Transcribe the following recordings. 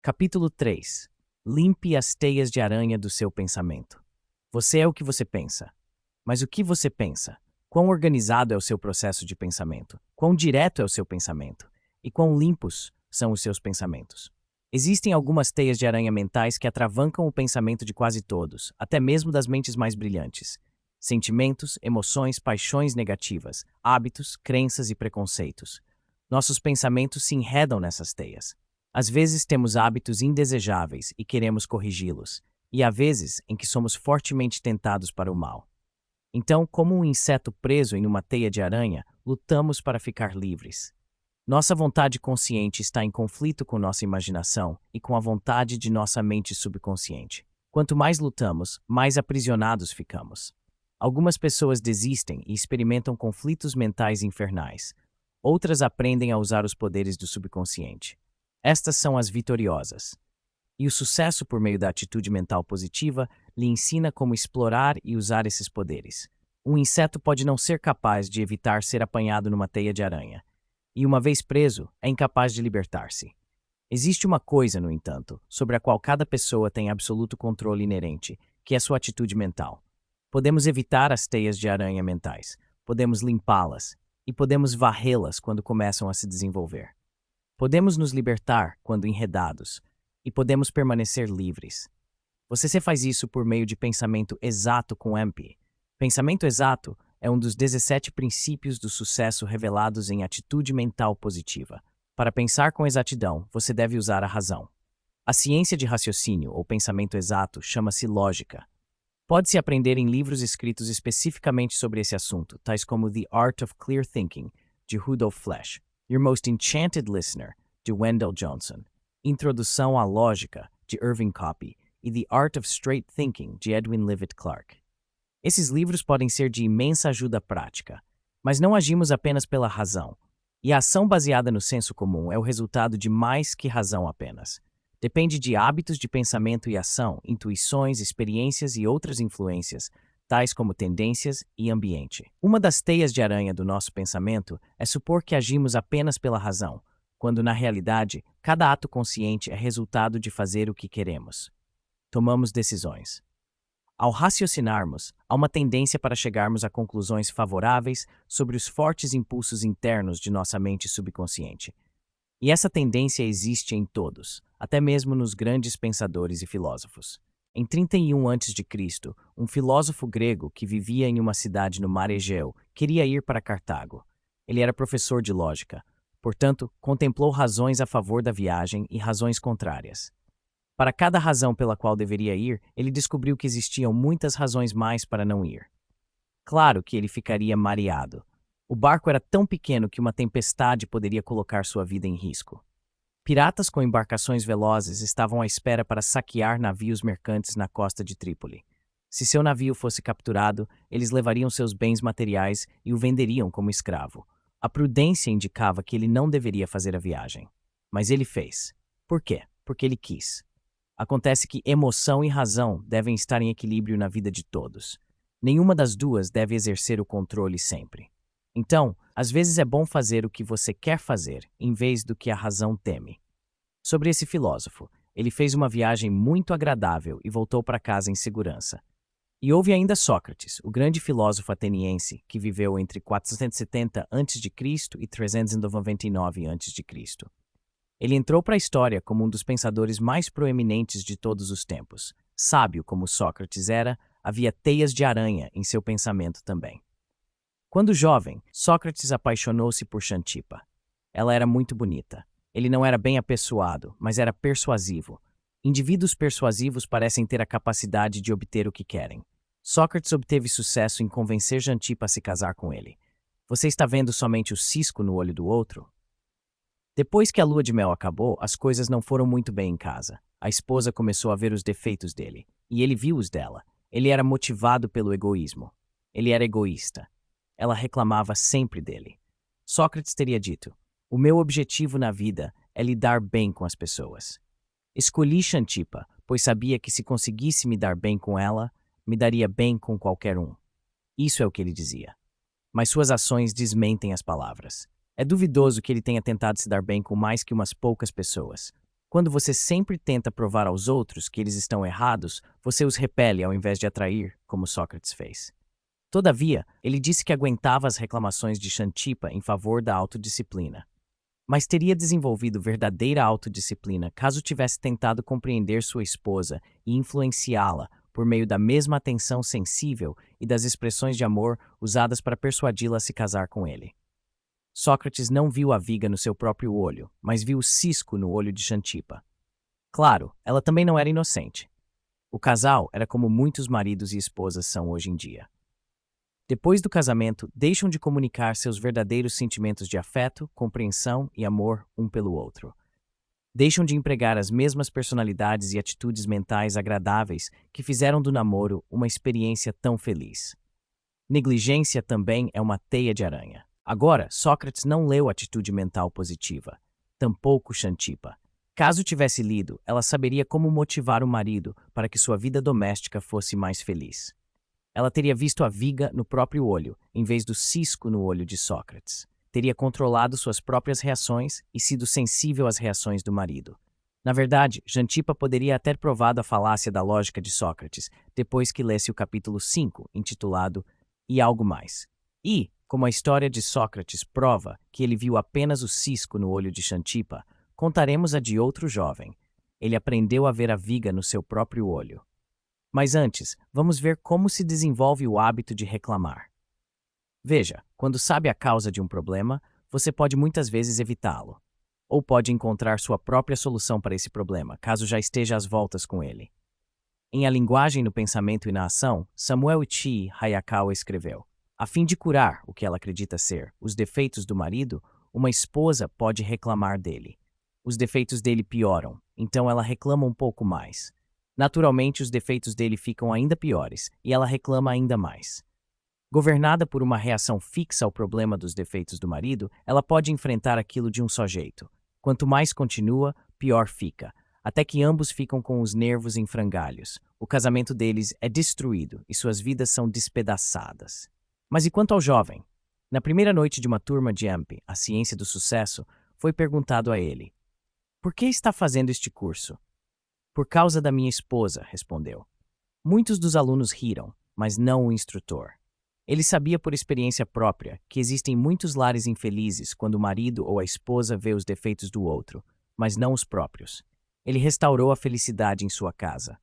Capítulo 3. Limpe as teias de aranha do seu pensamento. Você é o que você pensa. Mas o que você pensa? Quão organizado é o seu processo de pensamento? Quão direto é o seu pensamento? E quão limpos são os seus pensamentos? Existem algumas teias de aranha mentais que atravancam o pensamento de quase todos, até mesmo das mentes mais brilhantes. Sentimentos, emoções, paixões negativas, hábitos, crenças e preconceitos. Nossos pensamentos se enredam nessas teias. Às vezes temos hábitos indesejáveis e queremos corrigi-los, e há vezes em que somos fortemente tentados para o mal. Então, como um inseto preso em uma teia de aranha, lutamos para ficar livres. Nossa vontade consciente está em conflito com nossa imaginação e com a vontade de nossa mente subconsciente. Quanto mais lutamos, mais aprisionados ficamos. Algumas pessoas desistem e experimentam conflitos mentais infernais. Outras aprendem a usar os poderes do subconsciente. Estas são as vitoriosas. E o sucesso por meio da atitude mental positiva lhe ensina como explorar e usar esses poderes. Um inseto pode não ser capaz de evitar ser apanhado numa teia de aranha, e uma vez preso, é incapaz de libertar-se. Existe uma coisa, no entanto, sobre a qual cada pessoa tem absoluto controle inerente, que é sua atitude mental. Podemos evitar as teias de aranha mentais, podemos limpá-las, e podemos varrê-las quando começam a se desenvolver. Podemos nos libertar quando enredados, e podemos permanecer livres. Você faz isso por meio de pensamento exato com MP. Pensamento exato é um dos 17 princípios do sucesso revelados em Atitude Mental Positiva. Para pensar com exatidão, você deve usar a razão. A ciência de raciocínio ou pensamento exato chama-se lógica. Pode-se aprender em livros escritos especificamente sobre esse assunto, tais como The Art of Clear Thinking, de Rudolf Flesch, Your Most Enchanted Listener, de Wendell Johnson, Introdução à Lógica, de Irving Copy, e The Art of Straight Thinking, de Edwin Leavitt Clark. Esses livros podem ser de imensa ajuda prática, mas não agimos apenas pela razão, e a ação baseada no senso comum é o resultado de mais que razão apenas. Depende de hábitos de pensamento e ação, intuições, experiências e outras influências, tais como tendências e ambiente. Uma das teias de aranha do nosso pensamento é supor que agimos apenas pela razão, quando na realidade, cada ato consciente é resultado de fazer o que queremos. Tomamos decisões. Ao raciocinarmos, há uma tendência para chegarmos a conclusões favoráveis sobre os fortes impulsos internos de nossa mente subconsciente. E essa tendência existe em todos, até mesmo nos grandes pensadores e filósofos. Em 31 a.C., um filósofo grego que vivia em uma cidade no mar Egeu queria ir para Cartago. Ele era professor de lógica, portanto, contemplou razões a favor da viagem e razões contrárias. Para cada razão pela qual deveria ir, ele descobriu que existiam muitas razões mais para não ir. Claro que ele ficaria mareado. O barco era tão pequeno que uma tempestade poderia colocar sua vida em risco. Piratas com embarcações velozes estavam à espera para saquear navios mercantes na costa de Trípoli. Se seu navio fosse capturado, eles levariam seus bens materiais e o venderiam como escravo. A prudência indicava que ele não deveria fazer a viagem. Mas ele fez. Por quê? Porque ele quis. Acontece que emoção e razão devem estar em equilíbrio na vida de todos. Nenhuma das duas deve exercer o controle sempre. Então, às vezes é bom fazer o que você quer fazer, em vez do que a razão teme. Sobre esse filósofo, ele fez uma viagem muito agradável e voltou para casa em segurança. E houve ainda Sócrates, o grande filósofo ateniense, que viveu entre 470 a.C. e 399 a.C. Ele entrou para a história como um dos pensadores mais proeminentes de todos os tempos. Sábio como Sócrates era, havia teias de aranha em seu pensamento também. Quando jovem, Sócrates apaixonou-se por Xantipa. Ela era muito bonita. Ele não era bem apessoado, mas era persuasivo. Indivíduos persuasivos parecem ter a capacidade de obter o que querem. Sócrates obteve sucesso em convencer Xantipa a se casar com ele. Você está vendo somente o cisco no olho do outro? Depois que a lua de mel acabou, as coisas não foram muito bem em casa. A esposa começou a ver os defeitos dele, e ele viu os dela. Ele era motivado pelo egoísmo. Ele era egoísta. Ela reclamava sempre dele. Sócrates teria dito: "O meu objetivo na vida é lidar bem com as pessoas. Escolhi Xantipa, pois sabia que se conseguisse me dar bem com ela, me daria bem com qualquer um." Isso é o que ele dizia. Mas suas ações desmentem as palavras. É duvidoso que ele tenha tentado se dar bem com mais que umas poucas pessoas. Quando você sempre tenta provar aos outros que eles estão errados, você os repele ao invés de atrair, como Sócrates fez. Todavia, ele disse que aguentava as reclamações de Xantipa em favor da autodisciplina. Mas teria desenvolvido verdadeira autodisciplina caso tivesse tentado compreender sua esposa e influenciá-la por meio da mesma atenção sensível e das expressões de amor usadas para persuadi-la a se casar com ele. Sócrates não viu a viga no seu próprio olho, mas viu o cisco no olho de Xantipa. Claro, ela também não era inocente. O casal era como muitos maridos e esposas são hoje em dia. Depois do casamento, deixam de comunicar seus verdadeiros sentimentos de afeto, compreensão e amor um pelo outro. Deixam de empregar as mesmas personalidades e atitudes mentais agradáveis que fizeram do namoro uma experiência tão feliz. Negligência também é uma teia de aranha. Agora, Sócrates não leu atitude mental positiva, tampouco Xantipa. Caso tivesse lido, ela saberia como motivar o marido para que sua vida doméstica fosse mais feliz. Ela teria visto a viga no próprio olho, em vez do cisco no olho de Sócrates. Teria controlado suas próprias reações e sido sensível às reações do marido. Na verdade, Xantipa poderia ter provado a falácia da lógica de Sócrates depois que lesse o capítulo 5, intitulado E Algo Mais. E, como a história de Sócrates prova que ele viu apenas o cisco no olho de Xantipa, contaremos a de outro jovem. Ele aprendeu a ver a viga no seu próprio olho. Mas antes, vamos ver como se desenvolve o hábito de reclamar. Veja, quando sabe a causa de um problema, você pode muitas vezes evitá-lo. Ou pode encontrar sua própria solução para esse problema, caso já esteja às voltas com ele. Em A Linguagem no Pensamento e na Ação, Samuel Ichi Hayakawa escreveu: a fim de curar o que ela acredita ser os defeitos do marido, uma esposa pode reclamar dele. Os defeitos dele pioram, então ela reclama um pouco mais. Naturalmente, os defeitos dele ficam ainda piores, e ela reclama ainda mais. Governada por uma reação fixa ao problema dos defeitos do marido, ela pode enfrentar aquilo de um só jeito. Quanto mais continua, pior fica, até que ambos ficam com os nervos em frangalhos. O casamento deles é destruído e suas vidas são despedaçadas. Mas e quanto ao jovem? Na primeira noite de uma turma de AMP, a Ciência do Sucesso, foi perguntado a ele: por que está fazendo este curso? Por causa da minha esposa, respondeu. Muitos dos alunos riram, mas não o instrutor. Ele sabia por experiência própria que existem muitos lares infelizes quando o marido ou a esposa vê os defeitos do outro, mas não os próprios. Ele restaurou a felicidade em sua casa.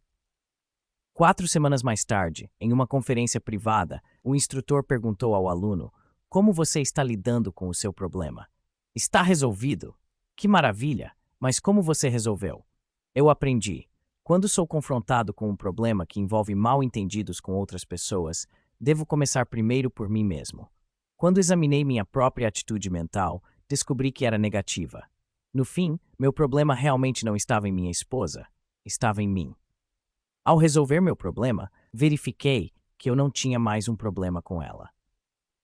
4 semanas mais tarde, em uma conferência privada, o instrutor perguntou ao aluno: como você está lidando com o seu problema? Está resolvido? Que maravilha! Mas como você resolveu? Eu aprendi. Quando sou confrontado com um problema que envolve mal-entendidos com outras pessoas, devo começar primeiro por mim mesmo. Quando examinei minha própria atitude mental, descobri que era negativa. No fim, meu problema realmente não estava em minha esposa, estava em mim. Ao resolver meu problema, verifiquei que eu não tinha mais um problema com ela.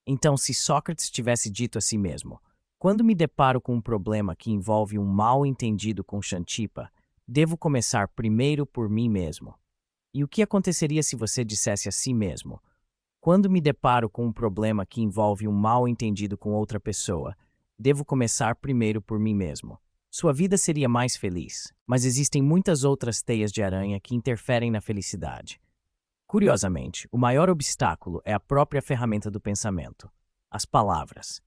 Então, se Sócrates tivesse dito a si mesmo: quando me deparo com um problema que envolve um mal-entendido com Xantipa, devo começar primeiro por mim mesmo. E o que aconteceria se você dissesse a si mesmo: quando me deparo com um problema que envolve um mal-entendido com outra pessoa, devo começar primeiro por mim mesmo? Sua vida seria mais feliz, mas existem muitas outras teias de aranha que interferem na felicidade. Curiosamente, o maior obstáculo é a própria ferramenta do pensamento: as palavras.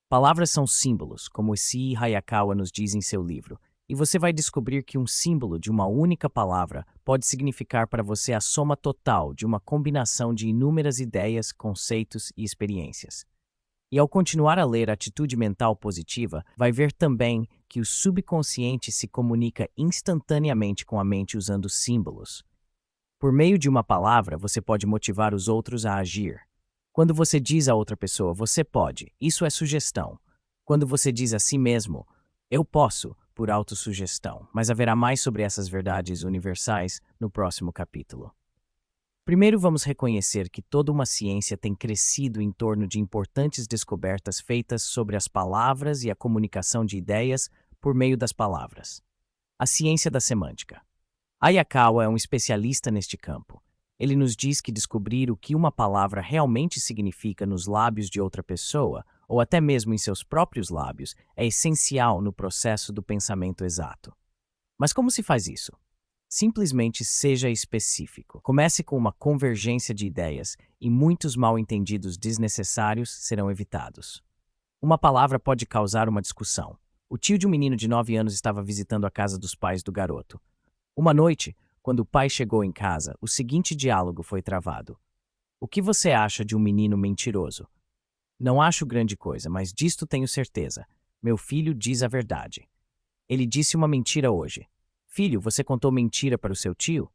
Palavras são símbolos, como Issei Hayakawa nos diz em seu livro, e você vai descobrir que um símbolo de uma única palavra pode significar para você a soma total de uma combinação de inúmeras ideias, conceitos e experiências. E ao continuar a ler Atitude Mental Positiva, vai ver também que o subconsciente se comunica instantaneamente com a mente usando símbolos. Por meio de uma palavra, você pode motivar os outros a agir. Quando você diz a outra pessoa, você pode, isso é sugestão. Quando você diz a si mesmo, eu posso, por autossugestão, mas haverá mais sobre essas verdades universais no próximo capítulo. Primeiro, vamos reconhecer que toda uma ciência tem crescido em torno de importantes descobertas feitas sobre as palavras e a comunicação de ideias por meio das palavras. A ciência da semântica. Hayakawa é um especialista neste campo. Ele nos diz que descobrir o que uma palavra realmente significa nos lábios de outra pessoa, ou até mesmo em seus próprios lábios, é essencial no processo do pensamento exato. Mas como se faz isso? Simplesmente seja específico. Comece com uma convergência de ideias e muitos mal-entendidos desnecessários serão evitados. Uma palavra pode causar uma discussão. O tio de um menino de 9 anos estava visitando a casa dos pais do garoto. Uma noite, quando o pai chegou em casa, o seguinte diálogo foi travado. O que você acha de um menino mentiroso? Não acho grande coisa, mas disto tenho certeza. Meu filho diz a verdade. Ele disse uma mentira hoje. Filho, você contou mentira para o seu tio?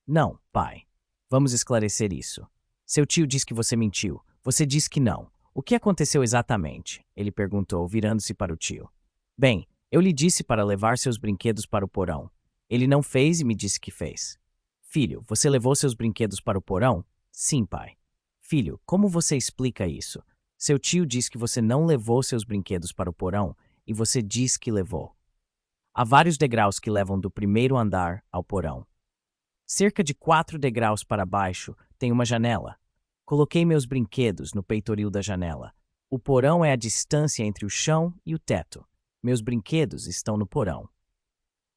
Não, pai. Vamos esclarecer isso. Seu tio diz que você mentiu. Você diz que não. O que aconteceu exatamente? Ele perguntou, virando-se para o tio. Bem, eu lhe disse para levar seus brinquedos para o porão. Ele não fez e me disse que fez. Filho, você levou seus brinquedos para o porão? Sim, pai. Filho, como você explica isso? Seu tio diz que você não levou seus brinquedos para o porão e você diz que levou. Há vários degraus que levam do primeiro andar ao porão. Cerca de 4 degraus para baixo tem uma janela. Coloquei meus brinquedos no peitoril da janela. O porão é a distância entre o chão e o teto. Meus brinquedos estão no porão.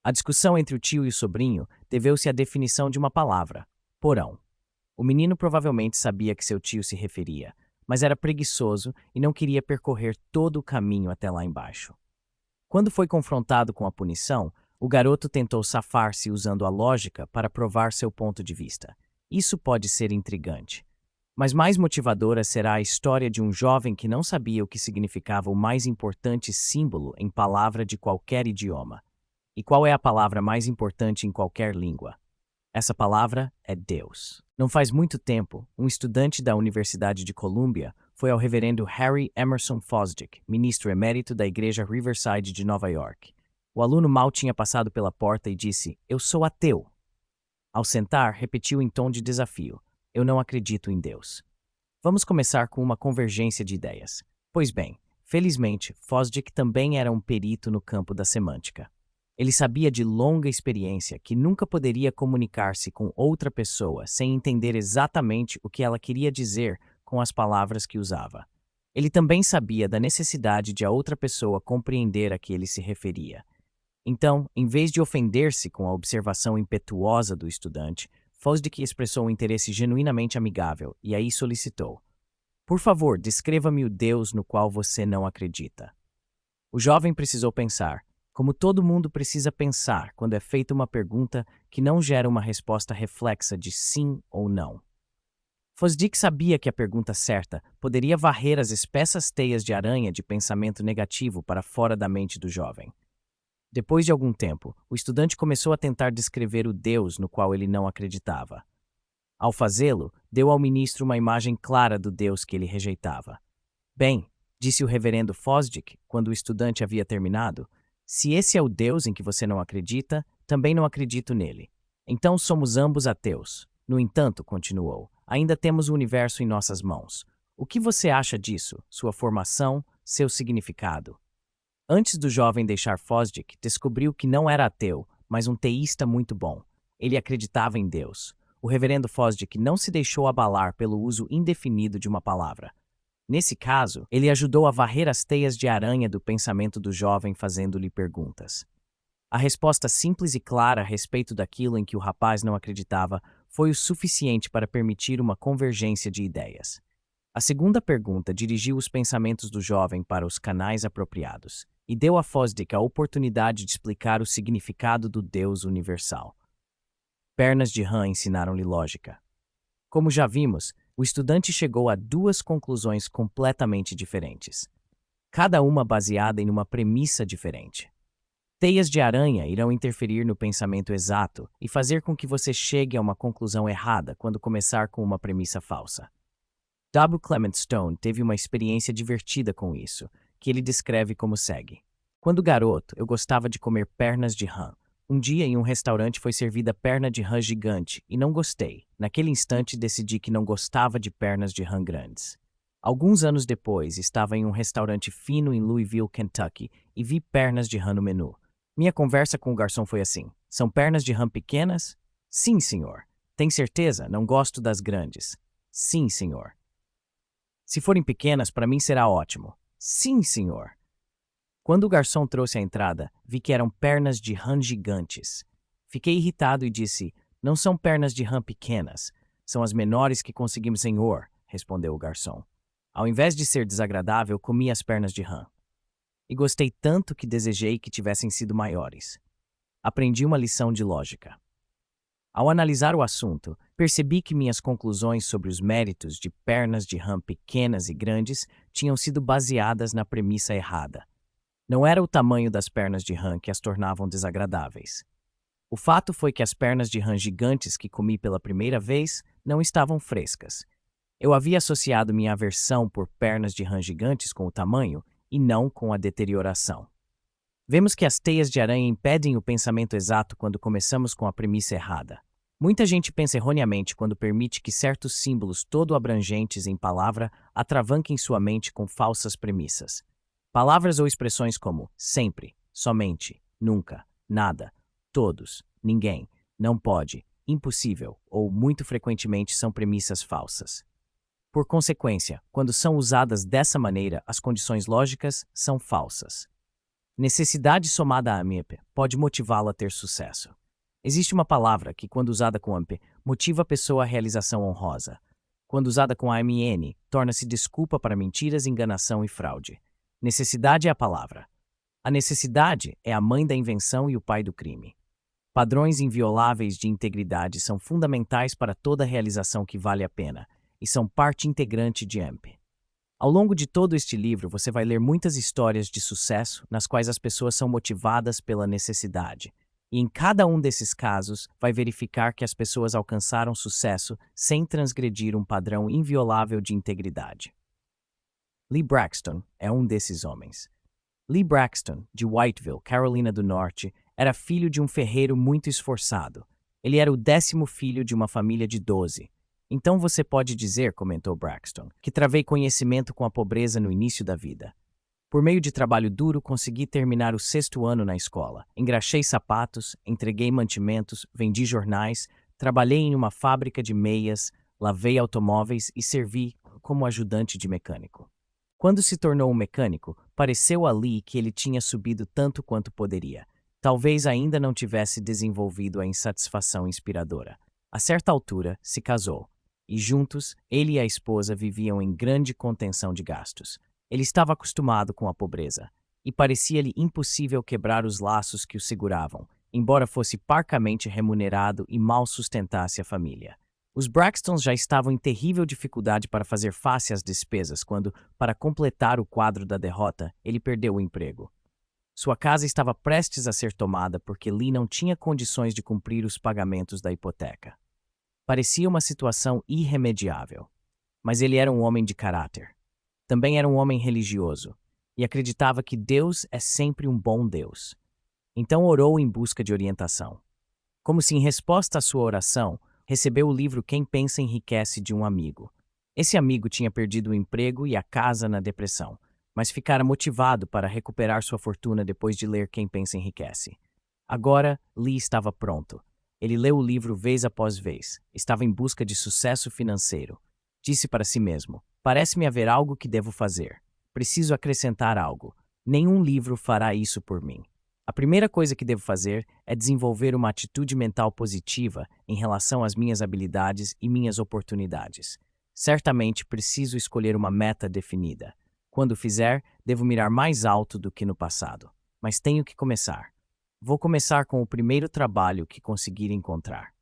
A discussão entre o tio e o sobrinho deveu-se à definição de uma palavra: porão. O menino provavelmente sabia que seu tio se referia, mas era preguiçoso e não queria percorrer todo o caminho até lá embaixo. Quando foi confrontado com a punição, o garoto tentou safar-se usando a lógica para provar seu ponto de vista. Isso pode ser intrigante. Mas mais motivadora será a história de um jovem que não sabia o que significava o mais importante símbolo em palavra de qualquer idioma. E qual é a palavra mais importante em qualquer língua? Essa palavra é Deus. Não faz muito tempo, um estudante da Universidade de Columbia foi ao reverendo Harry Emerson Fosdick, ministro emérito da Igreja Riverside de Nova York. O aluno mal tinha passado pela porta e disse: "Eu sou ateu." Ao sentar, repetiu em tom de desafio: "Eu não acredito em Deus." Vamos começar com uma convergência de ideias. Pois bem, felizmente, Fosdick também era um perito no campo da semântica. Ele sabia de longa experiência que nunca poderia comunicar-se com outra pessoa sem entender exatamente o que ela queria dizer com as palavras que usava. Ele também sabia da necessidade de a outra pessoa compreender a que ele se referia. Então, em vez de ofender-se com a observação impetuosa do estudante, Fosdick expressou um interesse genuinamente amigável e aí solicitou: "Por favor, descreva-me o Deus no qual você não acredita." O jovem precisou pensar, como todo mundo precisa pensar quando é feita uma pergunta que não gera uma resposta reflexa de sim ou não. Fosdick sabia que a pergunta certa poderia varrer as espessas teias de aranha de pensamento negativo para fora da mente do jovem. Depois de algum tempo, o estudante começou a tentar descrever o Deus no qual ele não acreditava. Ao fazê-lo, deu ao ministro uma imagem clara do Deus que ele rejeitava. "Bem", disse o reverendo Fosdick, quando o estudante havia terminado, "se esse é o Deus em que você não acredita, também não acredito nele. Então somos ambos ateus. No entanto", continuou, "ainda temos o universo em nossas mãos. O que você acha disso, sua formação, seu significado?" Antes do jovem deixar Fosdick, descobriu que não era ateu, mas um teísta muito bom. Ele acreditava em Deus. O reverendo Fosdick não se deixou abalar pelo uso indefinido de uma palavra. Nesse caso, ele ajudou a varrer as teias de aranha do pensamento do jovem fazendo-lhe perguntas. A resposta simples e clara a respeito daquilo em que o rapaz não acreditava foi o suficiente para permitir uma convergência de ideias. A segunda pergunta dirigiu os pensamentos do jovem para os canais apropriados e deu a Fosdick a oportunidade de explicar o significado do Deus universal. Pernas de rã ensinaram-lhe lógica. Como já vimos, o estudante chegou a duas conclusões completamente diferentes, cada uma baseada em uma premissa diferente. Teias de aranha irão interferir no pensamento exato e fazer com que você chegue a uma conclusão errada quando começar com uma premissa falsa. W. Clement Stone teve uma experiência divertida com isso, que ele descreve como segue. "Quando garoto, eu gostava de comer pernas de rã. Um dia, em um restaurante, foi servida perna de rã gigante e não gostei. Naquele instante, decidi que não gostava de pernas de rã grandes. Alguns anos depois, estava em um restaurante fino em Louisville, Kentucky, e vi pernas de rã no menu. Minha conversa com o garçom foi assim: São pernas de rã pequenas? Sim, senhor. Tem certeza? Não gosto das grandes. Sim, senhor. Se forem pequenas, para mim será ótimo. Sim, senhor. Quando o garçom trouxe a entrada, vi que eram pernas de rã gigantes. Fiquei irritado e disse: "Não são pernas de rã pequenas. São as menores que conseguimos, senhor", respondeu o garçom. Ao invés de ser desagradável, comi as pernas de rã. E gostei tanto que desejei que tivessem sido maiores. Aprendi uma lição de lógica. Ao analisar o assunto, percebi que minhas conclusões sobre os méritos de pernas de rã pequenas e grandes tinham sido baseadas na premissa errada. Não era o tamanho das pernas de rã que as tornavam desagradáveis. O fato foi que as pernas de rã gigantes que comi pela primeira vez não estavam frescas. Eu havia associado minha aversão por pernas de rã gigantes com o tamanho e não com a deterioração. Vemos que as teias de aranha impedem o pensamento exato quando começamos com a premissa errada. Muita gente pensa erroneamente quando permite que certos símbolos todo-abrangentes em palavra atravanquem sua mente com falsas premissas. Palavras ou expressões como sempre, somente, nunca, nada, todos, ninguém, não pode, impossível ou muito frequentemente são premissas falsas. Por consequência, quando são usadas dessa maneira, as condições lógicas são falsas. Necessidade somada a AMP pode motivá-lo a ter sucesso. Existe uma palavra que, quando usada com AMP, motiva a pessoa à realização honrosa. Quando usada com AMN, torna-se desculpa para mentiras, enganação e fraude. Necessidade é a palavra. A necessidade é a mãe da invenção e o pai do crime. Padrões invioláveis de integridade são fundamentais para toda realização que vale a pena e são parte integrante de AMP. Ao longo de todo este livro, você vai ler muitas histórias de sucesso nas quais as pessoas são motivadas pela necessidade. E em cada um desses casos, vai verificar que as pessoas alcançaram sucesso sem transgredir um padrão inviolável de integridade. Lee Braxton é um desses homens. Lee Braxton, de Whiteville, Carolina do Norte, era filho de um ferreiro muito esforçado. Ele era o 10º filho de uma família de 12. Então você pode dizer, comentou Braxton, que travei conhecimento com a pobreza no início da vida. Por meio de trabalho duro, consegui terminar o 6º ano na escola. Engraxei sapatos, entreguei mantimentos, vendi jornais, trabalhei em uma fábrica de meias, lavei automóveis e servi como ajudante de mecânico. Quando se tornou um mecânico, pareceu a Lee que ele tinha subido tanto quanto poderia. Talvez ainda não tivesse desenvolvido a insatisfação inspiradora. A certa altura, se casou. E juntos, ele e a esposa viviam em grande contenção de gastos. Ele estava acostumado com a pobreza, e parecia-lhe impossível quebrar os laços que o seguravam, embora fosse parcamente remunerado e mal sustentasse a família. Os Braxtons já estavam em terrível dificuldade para fazer face às despesas quando, para completar o quadro da derrota, ele perdeu o emprego. Sua casa estava prestes a ser tomada porque Lee não tinha condições de cumprir os pagamentos da hipoteca. Parecia uma situação irremediável. Mas ele era um homem de caráter. Também era um homem religioso, e acreditava que Deus é sempre um bom Deus. Então orou em busca de orientação. Como se em resposta à sua oração, recebeu o livro Quem Pensa Enriquece de um amigo. Esse amigo tinha perdido o emprego e a casa na depressão, mas ficara motivado para recuperar sua fortuna depois de ler Quem Pensa Enriquece. Agora, Lee estava pronto. Ele leu o livro vez após vez. Estava em busca de sucesso financeiro. Disse para si mesmo: "Parece-me haver algo que devo fazer. Preciso acrescentar algo. Nenhum livro fará isso por mim. A primeira coisa que devo fazer é desenvolver uma atitude mental positiva em relação às minhas habilidades e minhas oportunidades. Certamente preciso escolher uma meta definida. Quando fizer, devo mirar mais alto do que no passado. Mas tenho que começar. Vou começar com o primeiro trabalho que conseguir encontrar."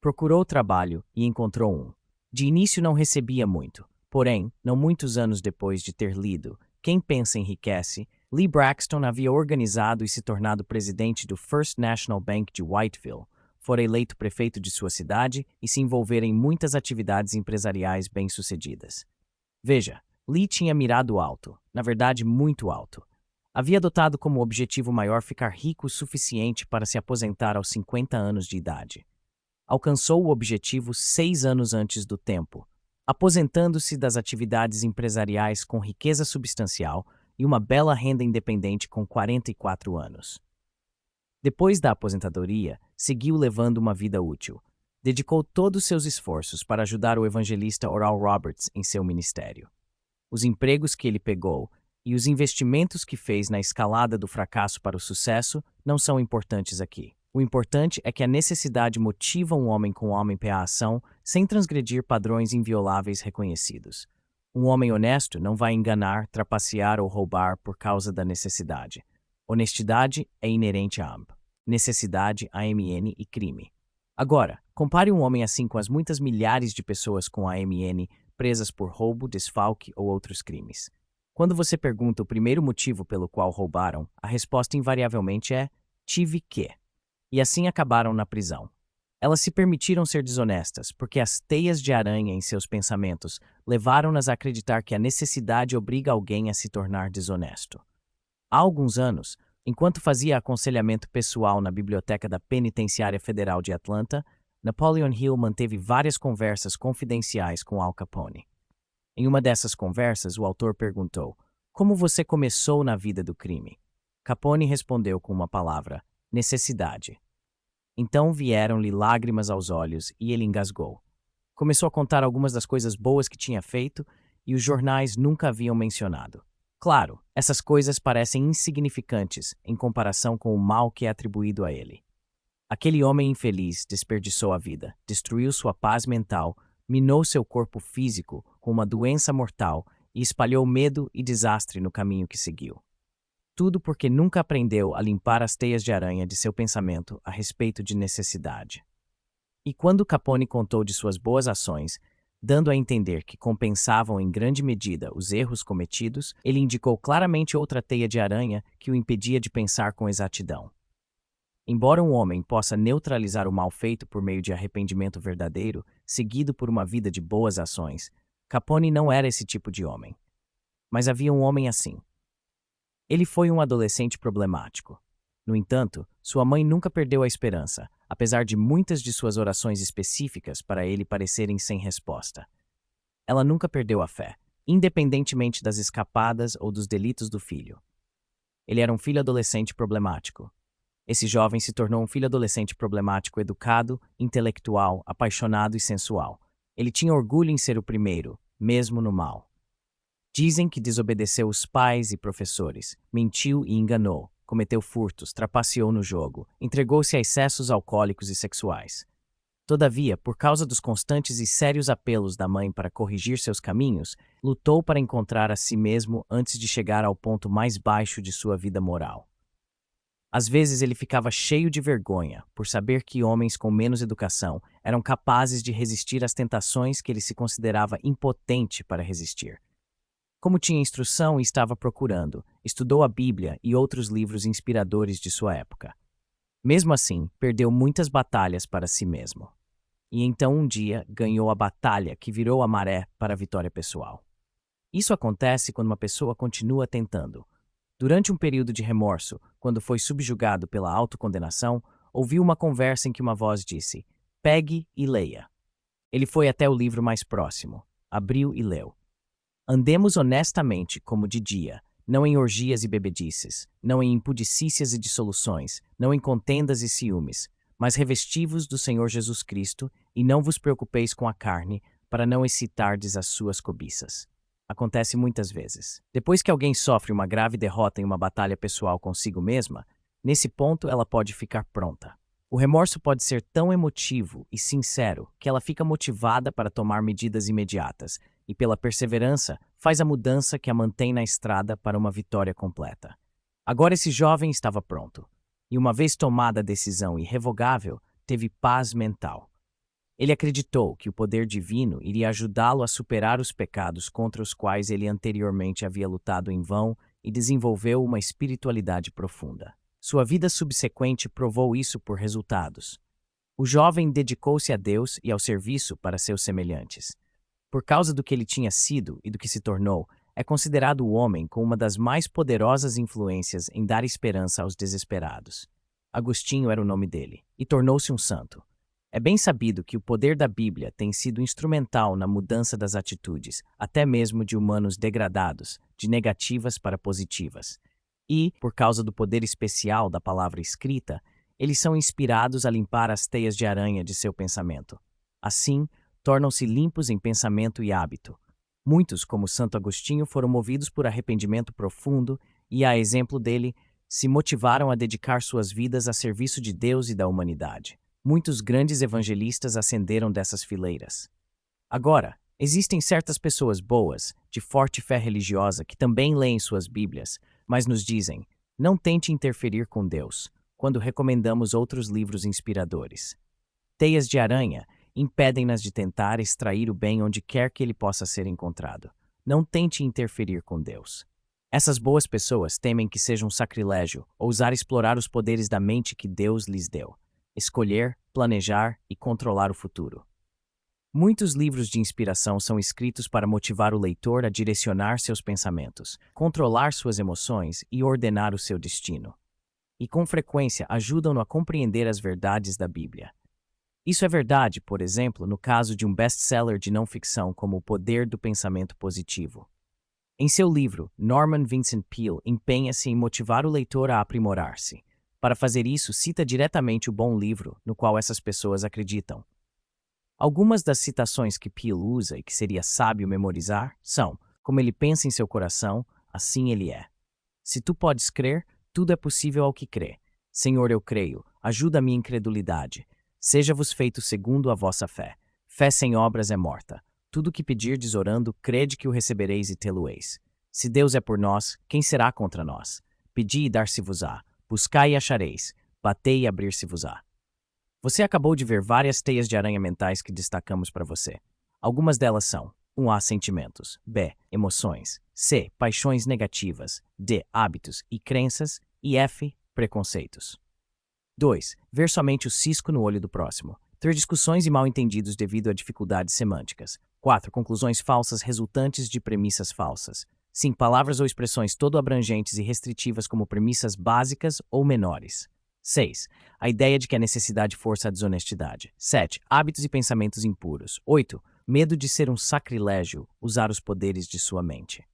Procurou trabalho e encontrou um. De início não recebia muito, porém, não muitos anos depois de ter lido Quem Pensa Enriquece, Lee Braxton havia organizado e se tornado presidente do First National Bank de Whiteville, fora eleito prefeito de sua cidade e se envolvera em muitas atividades empresariais bem-sucedidas. Veja, Lee tinha mirado alto, na verdade muito alto. Havia adotado como objetivo maior ficar rico o suficiente para se aposentar aos 50 anos de idade. Alcançou o objetivo 6 anos antes do tempo, aposentando-se das atividades empresariais com riqueza substancial e uma bela renda independente com 44 anos. Depois da aposentadoria, seguiu levando uma vida útil. Dedicou todos seus esforços para ajudar o evangelista Oral Roberts em seu ministério. Os empregos que ele pegou E os investimentos que fez na escalada do fracasso para o sucesso não são importantes aqui. O importante é que a necessidade motiva um homem com homem para a ação sem transgredir padrões invioláveis reconhecidos. Um homem honesto não vai enganar, trapacear ou roubar por causa da necessidade. Honestidade é inerente a ambos. Necessidade, AMN e crime. Agora, compare um homem assim com as muitas milhares de pessoas com AMN presas por roubo, desfalque ou outros crimes. Quando você pergunta o primeiro motivo pelo qual roubaram, a resposta invariavelmente é tive que. E assim acabaram na prisão. Elas se permitiram ser desonestas porque as teias de aranha em seus pensamentos levaram-nas a acreditar que a necessidade obriga alguém a se tornar desonesto. Há alguns anos, enquanto fazia aconselhamento pessoal na biblioteca da Penitenciária Federal de Atlanta, Napoleon Hill manteve várias conversas confidenciais com Al Capone. Em uma dessas conversas, o autor perguntou: "Como você começou na vida do crime?" Capone respondeu com uma palavra: necessidade. Então vieram-lhe lágrimas aos olhos e ele engasgou. Começou a contar algumas das coisas boas que tinha feito e os jornais nunca haviam mencionado. Claro, essas coisas parecem insignificantes em comparação com o mal que é atribuído a ele. Aquele homem infeliz desperdiçou a vida, destruiu sua paz mental, minou seu corpo físico com uma doença mortal e espalhou medo e desastre no caminho que seguiu. Tudo porque nunca aprendeu a limpar as teias de aranha de seu pensamento a respeito de necessidade. E quando Capone contou de suas boas ações, dando a entender que compensavam em grande medida os erros cometidos, ele indicou claramente outra teia de aranha que o impedia de pensar com exatidão. Embora um homem possa neutralizar o mal feito por meio de arrependimento verdadeiro, seguido por uma vida de boas ações, Capone não era esse tipo de homem. Mas havia um homem assim. Ele foi um adolescente problemático. No entanto, sua mãe nunca perdeu a esperança, apesar de muitas de suas orações específicas para ele parecerem sem resposta. Ela nunca perdeu a fé, independentemente das escapadas ou dos delitos do filho. Ele era um filho adolescente problemático. Esse jovem se tornou um filho adolescente problemático educado, intelectual, apaixonado e sensual. Ele tinha orgulho em ser o primeiro, mesmo no mal. Dizem que desobedeceu os pais e professores, mentiu e enganou, cometeu furtos, trapaceou no jogo, entregou-se a excessos alcoólicos e sexuais. Todavia, por causa dos constantes e sérios apelos da mãe para corrigir seus caminhos, lutou para encontrar a si mesmo antes de chegar ao ponto mais baixo de sua vida moral. Às vezes ele ficava cheio de vergonha por saber que homens com menos educação eram capazes de resistir às tentações que ele se considerava impotente para resistir. Como tinha instrução e estava procurando, estudou a Bíblia e outros livros inspiradores de sua época. Mesmo assim, perdeu muitas batalhas para si mesmo. E então um dia ganhou a batalha que virou a maré para a vitória pessoal. Isso acontece quando uma pessoa continua tentando. Durante um período de remorso, quando foi subjugado pela autocondenação, ouviu uma conversa em que uma voz disse: "Pegue e leia." Ele foi até o livro mais próximo, abriu e leu. Andemos honestamente como de dia, não em orgias e bebedices, não em impudicícias e dissoluções, não em contendas e ciúmes, mas revestivos do Senhor Jesus Cristo, e não vos preocupeis com a carne, para não excitardes as suas cobiças. Acontece muitas vezes. Depois que alguém sofre uma grave derrota em uma batalha pessoal consigo mesma, nesse ponto ela pode ficar pronta. O remorso pode ser tão emotivo e sincero que ela fica motivada para tomar medidas imediatas e, pela perseverança, faz a mudança que a mantém na estrada para uma vitória completa. Agora esse jovem estava pronto, e uma vez tomada a decisão irrevogável, teve paz mental. Ele acreditou que o poder divino iria ajudá-lo a superar os pecados contra os quais ele anteriormente havia lutado em vão e desenvolveu uma espiritualidade profunda. Sua vida subsequente provou isso por resultados. O jovem dedicou-se a Deus e ao serviço para seus semelhantes. Por causa do que ele tinha sido e do que se tornou, é considerado o homem com uma das mais poderosas influências em dar esperança aos desesperados. Agostinho era o nome dele, e tornou-se um santo. É bem sabido que o poder da Bíblia tem sido instrumental na mudança das atitudes, até mesmo de humanos degradados, de negativas para positivas. E, por causa do poder especial da palavra escrita, eles são inspirados a limpar as teias de aranha de seu pensamento. Assim, tornam-se limpos em pensamento e hábito. Muitos, como Santo Agostinho, foram movidos por arrependimento profundo e, a exemplo dele, se motivaram a dedicar suas vidas a serviço de Deus e da humanidade. Muitos grandes evangelistas ascenderam dessas fileiras. Agora, existem certas pessoas boas, de forte fé religiosa, que também leem suas Bíblias, mas nos dizem: não tente interferir com Deus, quando recomendamos outros livros inspiradores. Teias de aranha impedem-nas de tentar extrair o bem onde quer que ele possa ser encontrado. Não tente interferir com Deus. Essas boas pessoas temem que seja um sacrilégio ousar explorar os poderes da mente que Deus lhes deu, escolher, planejar e controlar o futuro. Muitos livros de inspiração são escritos para motivar o leitor a direcionar seus pensamentos, controlar suas emoções e ordenar o seu destino. E com frequência ajudam-no a compreender as verdades da Bíblia. Isso é verdade, por exemplo, no caso de um best-seller de não-ficção como O Poder do Pensamento Positivo. Em seu livro, Norman Vincent Peale empenha-se em motivar o leitor a aprimorar-se. Para fazer isso, cita diretamente o bom livro no qual essas pessoas acreditam. Algumas das citações que Peale usa e que seria sábio memorizar são: como ele pensa em seu coração, assim ele é. Se tu podes crer, tudo é possível ao que crê. Senhor, eu creio, ajuda a minha incredulidade. Seja-vos feito segundo a vossa fé. Fé sem obras é morta. Tudo que pedirdes orando, crede que o recebereis e tê-lo-eis. Se Deus é por nós, quem será contra nós? Pedi e dar-se-vos-á. Buscai e achareis. Batei e abrir-se-vos-á. Você acabou de ver várias teias de aranha mentais que destacamos para você. Algumas delas são: 1. Sentimentos. B. Emoções. C. Paixões negativas. D. Hábitos e crenças. E F. Preconceitos. 2. Ver somente o cisco no olho do próximo. Ter discussões e mal-entendidos devido a dificuldades semânticas. 4. Conclusões falsas resultantes de premissas falsas. 5. Palavras ou expressões todo abrangentes e restritivas como premissas básicas ou menores. 6. A ideia de que a necessidade força a desonestidade. 7. Hábitos e pensamentos impuros. 8. Medo de ser um sacrilégio, usar os poderes de sua mente.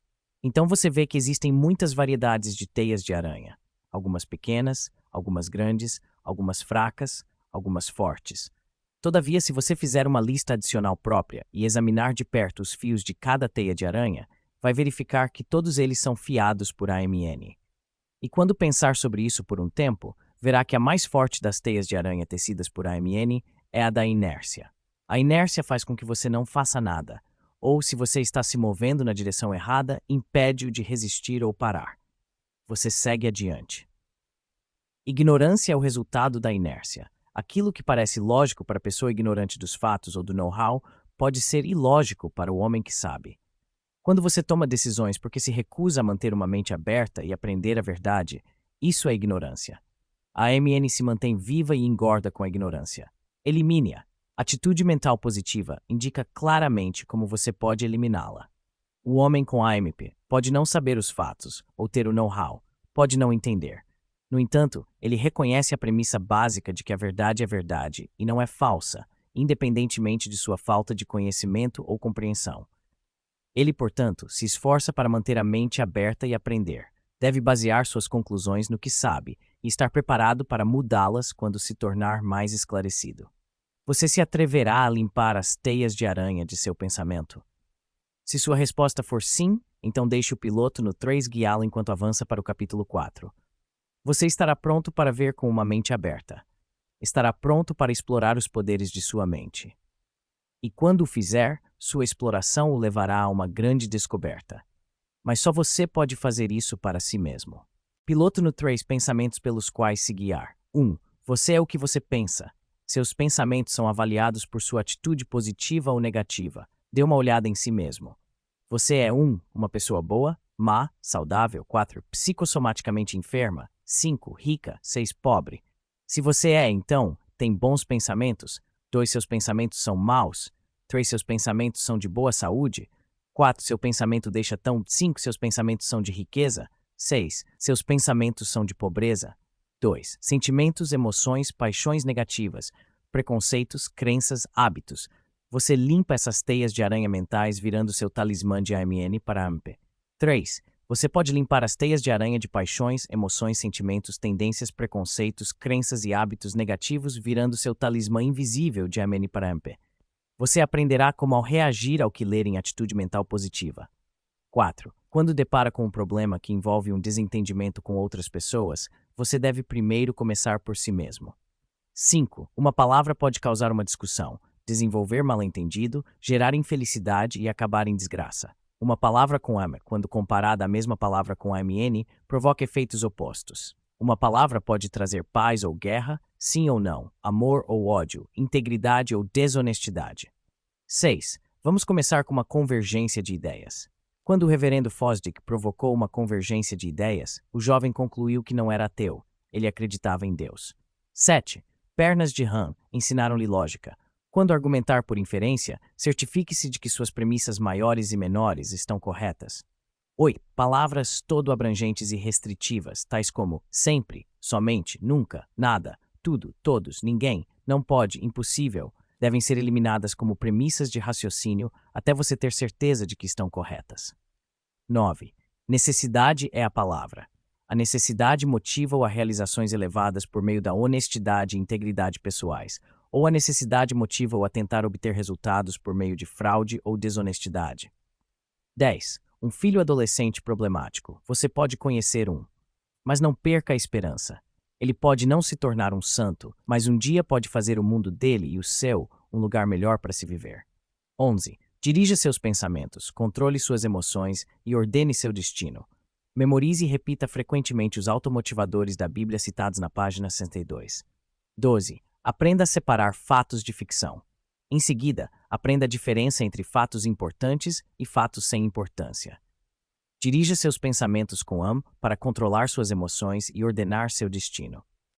Então você vê que existem muitas variedades de teias de aranha. Algumas pequenas, algumas grandes, algumas fracas, algumas fortes. Todavia, se você fizer uma lista adicional própria e examinar de perto os fios de cada teia de aranha, vai verificar que todos eles são fiados por AMN. E quando pensar sobre isso por um tempo, verá que a mais forte das teias de aranha tecidas por AMN é a da inércia. A inércia faz com que você não faça nada, ou se você está se movendo na direção errada, impede-o de resistir ou parar. Você segue adiante. Ignorância é o resultado da inércia. Aquilo que parece lógico para a pessoa ignorante dos fatos ou do know-how pode ser ilógico para o homem que sabe. Quando você toma decisões porque se recusa a manter uma mente aberta e aprender a verdade, isso é ignorância. A AMN se mantém viva e engorda com a ignorância. Elimine-a. Atitude mental positiva indica claramente como você pode eliminá-la. O homem com AMP pode não saber os fatos ou ter o know-how, pode não entender. No entanto, ele reconhece a premissa básica de que a verdade é verdade e não é falsa, independentemente de sua falta de conhecimento ou compreensão. Ele, portanto, se esforça para manter a mente aberta e aprender. Deve basear suas conclusões no que sabe e estar preparado para mudá-las quando se tornar mais esclarecido. Você se atreverá a limpar as teias de aranha de seu pensamento? Se sua resposta for sim, então deixe o piloto no 3 guiá-lo enquanto avança para o capítulo 4. Você estará pronto para ver com uma mente aberta. Estará pronto para explorar os poderes de sua mente. E quando o fizer, sua exploração o levará a uma grande descoberta. Mas só você pode fazer isso para si mesmo. Piloto no 3 pensamentos pelos quais se guiar. 1. Você é o que você pensa. Seus pensamentos são avaliados por sua atitude positiva ou negativa. Dê uma olhada em si mesmo. Você é 1. Uma pessoa boa, má, saudável. 4. Psicossomaticamente enferma. 5. Rica. 6. Pobre. Se você é, então, tem bons pensamentos. 2. Seus pensamentos são maus. 3. Seus pensamentos são de boa saúde. 4. Seu pensamento deixa tão. 5. Seus pensamentos são de riqueza. 6. Seus pensamentos são de pobreza. 2. Sentimentos, emoções, paixões negativas, preconceitos, crenças, hábitos. Você limpa essas teias de aranha mentais virando seu talismã de AMN para AMP. 3. Você pode limpar as teias de aranha de paixões, emoções, sentimentos, tendências, preconceitos, crenças e hábitos negativos virando seu talismã invisível de AMN para AMP. Você aprenderá como reagir ao que ler em atitude mental positiva. 4. Quando depara com um problema que envolve um desentendimento com outras pessoas, você deve primeiro começar por si mesmo. 5. Uma palavra pode causar uma discussão, desenvolver mal-entendido, gerar infelicidade e acabar em desgraça. Uma palavra com M, quando comparada à mesma palavra com MN, provoca efeitos opostos. Uma palavra pode trazer paz ou guerra, sim ou não, amor ou ódio, integridade ou desonestidade. 6. Vamos começar com uma convergência de ideias. Quando o reverendo Fosdick provocou uma convergência de ideias, o jovem concluiu que não era ateu, ele acreditava em Deus. 7. Pernas de rã ensinaram-lhe lógica. Quando argumentar por inferência, certifique-se de que suas premissas maiores e menores estão corretas. 8. Palavras todo-abrangentes e restritivas, tais como sempre, somente, nunca, nada, tudo, todos, ninguém, não pode, impossível, devem ser eliminadas como premissas de raciocínio até você ter certeza de que estão corretas. 9. Necessidade é a palavra. A necessidade motiva-o a realizações elevadas por meio da honestidade e integridade pessoais, ou a necessidade motiva-o a tentar obter resultados por meio de fraude ou desonestidade. 10. Um filho adolescente problemático. Você pode conhecer um. Mas não perca a esperança. Ele pode não se tornar um santo, mas um dia pode fazer o mundo dele e o seu um lugar melhor para se viver. 11. Dirija seus pensamentos, controle suas emoções e ordene seu destino. Memorize e repita frequentemente os automotivadores da Bíblia citados na página 62. 12. Aprenda a separar fatos de ficção. Em seguida, aprenda a diferença entre fatos importantes e fatos sem importância. Dirija seus pensamentos com AM para controlar suas emoções e ordenar seu destino.